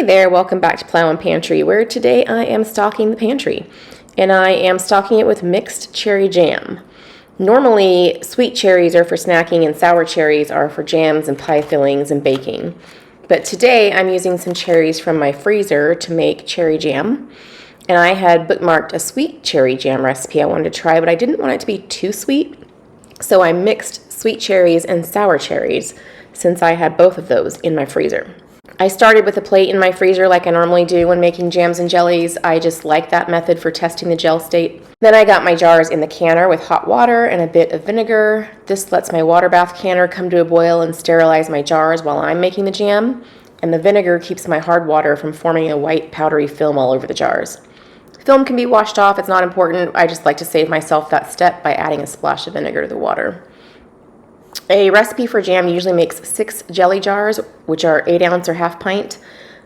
there, welcome back to Plow and Pantry, where today I am stocking the pantry, and I am stocking it with mixed cherry jam. Normally, sweet cherries are for snacking and sour cherries are for jams and pie fillings and baking. But today I'm using some cherries from my freezer to make cherry jam, and I had bookmarked a sweet cherry jam recipe I wanted to try, but I didn't want it to be too sweet, so I mixed sweet cherries and sour cherries since I had both of those in my freezer. I started with a plate in my freezer like I normally do when making jams and jellies. I just like that method for testing the gel state. Then I got my jars in the canner with hot water and a bit of vinegar. This lets my water bath canner come to a boil and sterilize my jars while I'm making the jam. And the vinegar keeps my hard water from forming a white powdery film all over the jars. Film can be washed off, it's not important. I just like to save myself that step by adding a splash of vinegar to the water. A recipe for jam usually makes 6 jelly jars, which are 8 ounce or half pint.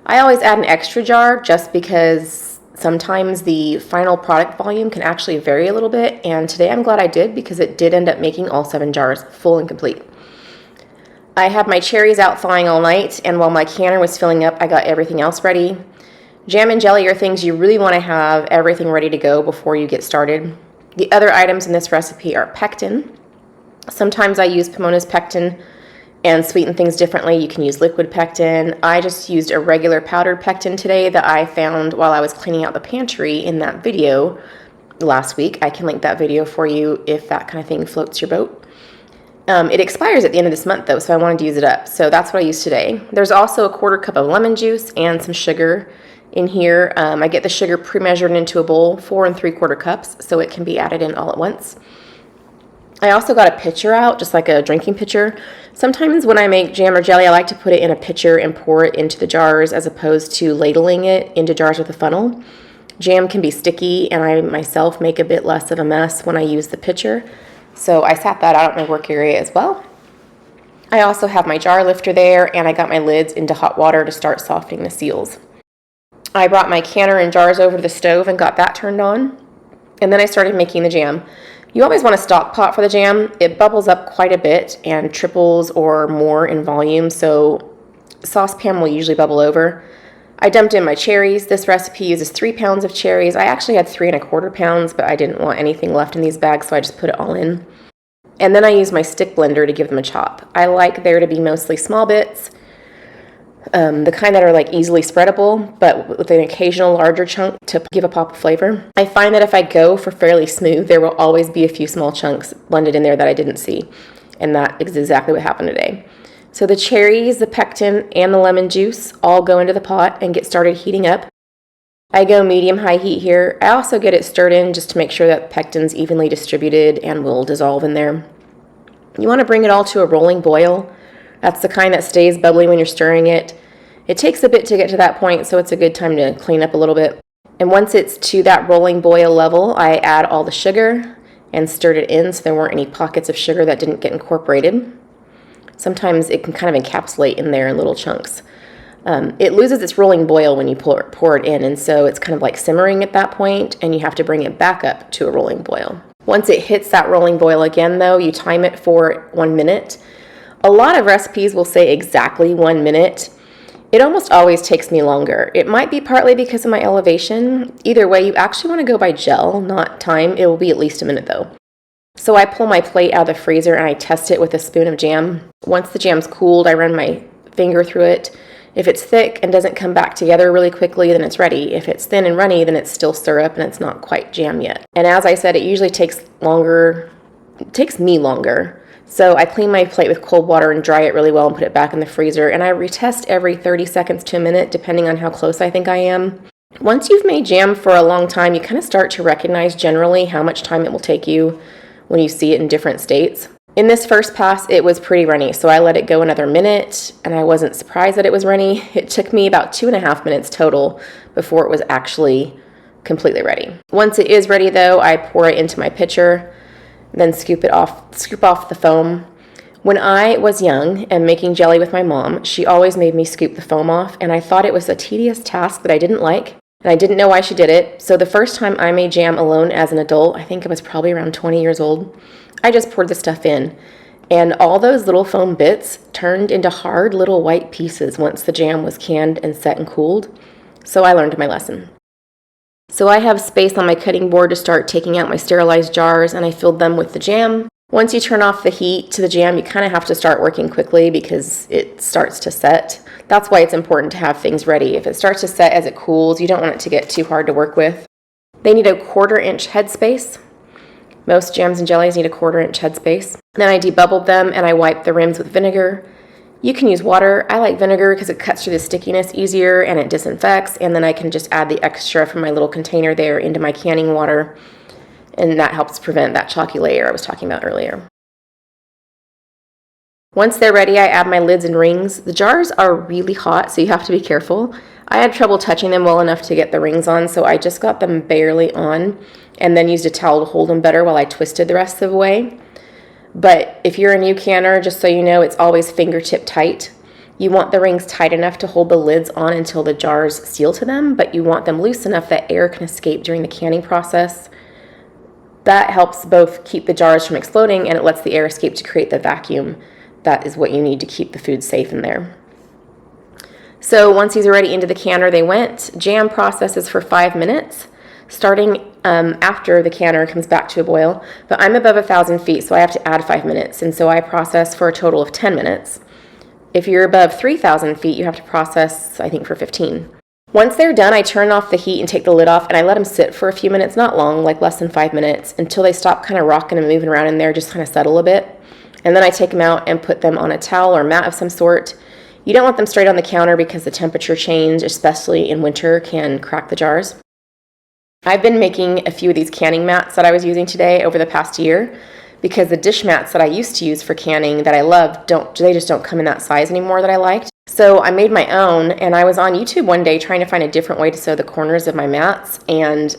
I always add an extra jar just because sometimes the final product volume can actually vary a little bit, and today I'm glad I did because it did end up making all 7 jars full and complete. I had my cherries out thawing all night, and while my canner was filling up, I got everything else ready. Jam and jelly are things you really want to have everything ready to go before you get started. The other items in this recipe are pectin. Sometimes I use Pomona's pectin and sweeten things differently. You can use liquid pectin. I just used a regular powdered pectin today that I found while I was cleaning out the pantry in that video last week. I can link that video for you if that kind of thing floats your boat. It expires at the end of this month though, so I wanted to use it up. So that's what I used today. There's also a 1/4 cup of lemon juice and some sugar in here. I get the sugar pre-measured into a bowl, 4 3/4 cups, so it can be added in all at once. I also got a pitcher out, just like a drinking pitcher. Sometimes when I make jam or jelly, I like to put it in a pitcher and pour it into the jars as opposed to ladling it into jars with a funnel. Jam can be sticky, and I myself make a bit less of a mess when I use the pitcher. So I sat that out at my work area as well. I also have my jar lifter there, and I got my lids into hot water to start softening the seals. I brought my canner and jars over to the stove and got that turned on. And then I started making the jam. You always want a stock pot for the jam. It bubbles up quite a bit and triples or more in volume, so saucepan will usually bubble over. I dumped in my cherries. This recipe uses 3 pounds of cherries. I actually had 3 1/4 pounds, but I didn't want anything left in these bags, so I just put it all in. And then I use my stick blender to give them a chop. I like there to be mostly small bits, the kind that are like easily spreadable, but with an occasional larger chunk to give a pop of flavor. I find that if I go for fairly smooth, there will always be a few small chunks blended in there that I didn't see, and that is exactly what happened today. So the cherries, the pectin, and the lemon juice all go into the pot and get started heating up. I go medium-high heat here. I also get it stirred in just to make sure that the pectin's evenly distributed and will dissolve in there. You want to bring it all to a rolling boil. That's the kind that stays bubbly when you're stirring it. It takes a bit to get to that point, so it's a good time to clean up a little bit. And once it's to that rolling boil level, I add all the sugar and stirred it in so there weren't any pockets of sugar that didn't get incorporated. Sometimes it can kind of encapsulate in there in little chunks. It loses its rolling boil when you pour it in, and so it's kind of like simmering at that point, and you have to bring it back up to a rolling boil. Once it hits that rolling boil again, though, you time it for 1 minute. A lot of recipes will say exactly 1 minute. It almost always takes me longer. It might be partly because of my elevation. Either way, you actually want to go by gel, not time. It will be at least a minute though. So I pull my plate out of the freezer and I test it with a spoon of jam. Once the jam's cooled, I run my finger through it. If it's thick and doesn't come back together really quickly, then it's ready. If it's thin and runny, then it's still syrup and it's not quite jam yet. And as I said, it usually takes longer. It takes me longer. So I clean my plate with cold water and dry it really well and put it back in the freezer. And I retest every 30 seconds to a minute, depending on how close I think I am. Once you've made jam for a long time, you kind of start to recognize generally how much time it will take you when you see it in different states. In this first pass, it was pretty runny, so I let it go another minute, and I wasn't surprised that it was runny. It took me about 2 1/2 minutes total before it was actually completely ready. Once it is ready, though, I pour it into my pitcher, then scoop off the foam. When I was young and making jelly with my mom, she always made me scoop the foam off, and I thought it was a tedious task that I didn't like, and I didn't know why she did it. So the first time I made jam alone as an adult, I think I was probably around 20 years old, I just poured the stuff in. And all those little foam bits turned into hard little white pieces once the jam was canned and set and cooled. So I learned my lesson. So I have space on my cutting board to start taking out my sterilized jars, and I filled them with the jam. Once you turn off the heat to the jam, you kind of have to start working quickly because it starts to set. That's why it's important to have things ready. If it starts to set as it cools, you don't want it to get too hard to work with. They need a 1/4 inch headspace. Most jams and jellies need a 1/4 inch headspace. Then I debubbled them and I wiped the rims with vinegar. You can use water. I like vinegar because it cuts through the stickiness easier and it disinfects, and then I can just add the extra from my little container there into my canning water, and that helps prevent that chalky layer I was talking about earlier. Once they're ready, I add my lids and rings. The jars are really hot, so you have to be careful. I had trouble touching them well enough to get the rings on, so I just got them barely on and then used a towel to hold them better while I twisted the rest of the way. But if you're a new canner, just so you know, it's always fingertip tight. You want the rings tight enough to hold the lids on until the jars seal to them, but you want them loose enough that air can escape during the canning process. That helps both keep the jars from exploding and it lets the air escape to create the vacuum. That is what you need to keep the food safe in there. So once these are ready into the canner, they went. Jam processes for 5 minutes, starting after the canner comes back to a boil. But I'm above 1,000 feet, so I have to add 5 minutes, and so I process for a total of 10 minutes. If you're above 3,000 feet, you have to process, I think, for 15. Once they're done, I turn off the heat and take the lid off, and I let them sit for a few minutes, not long, like less than 5 minutes, until they stop kind of rocking and moving around in there, just kind of settle a bit. And then I take them out and put them on a towel or mat of some sort. You don't want them straight on the counter because the temperature change, especially in winter, can crack the jars. I've been making a few of these canning mats that I was using today over the past year because the dish mats that I used to use for canning that I loved, they just don't come in that size anymore that I liked. So I made my own, and I was on YouTube one day trying to find a different way to sew the corners of my mats, and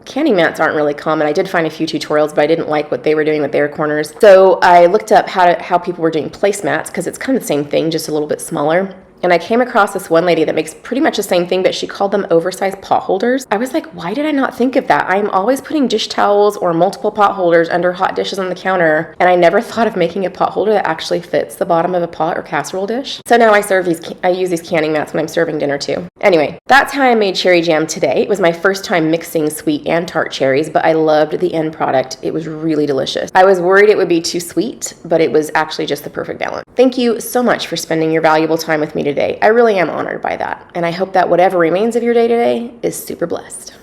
canning mats aren't really common. I did find a few tutorials, but I didn't like what they were doing with their corners. So I looked up how people were doing placemats, because it's kind of the same thing, just a little bit smaller. And I came across this one lady that makes pretty much the same thing, but she called them oversized pot holders. I was like, why did I not think of that? I'm always putting dish towels or multiple pot holders under hot dishes on the counter, and I never thought of making a pot holder that actually fits the bottom of a pot or casserole dish. So now I use these canning mats when I'm serving dinner too. Anyway, that's how I made cherry jam today. It was my first time mixing sweet and tart cherries, but I loved the end product. It was really delicious. I was worried it would be too sweet, but it was actually just the perfect balance. Thank you so much for spending your valuable time with me today. I really am honored by that, and I hope that whatever remains of your day today is super blessed.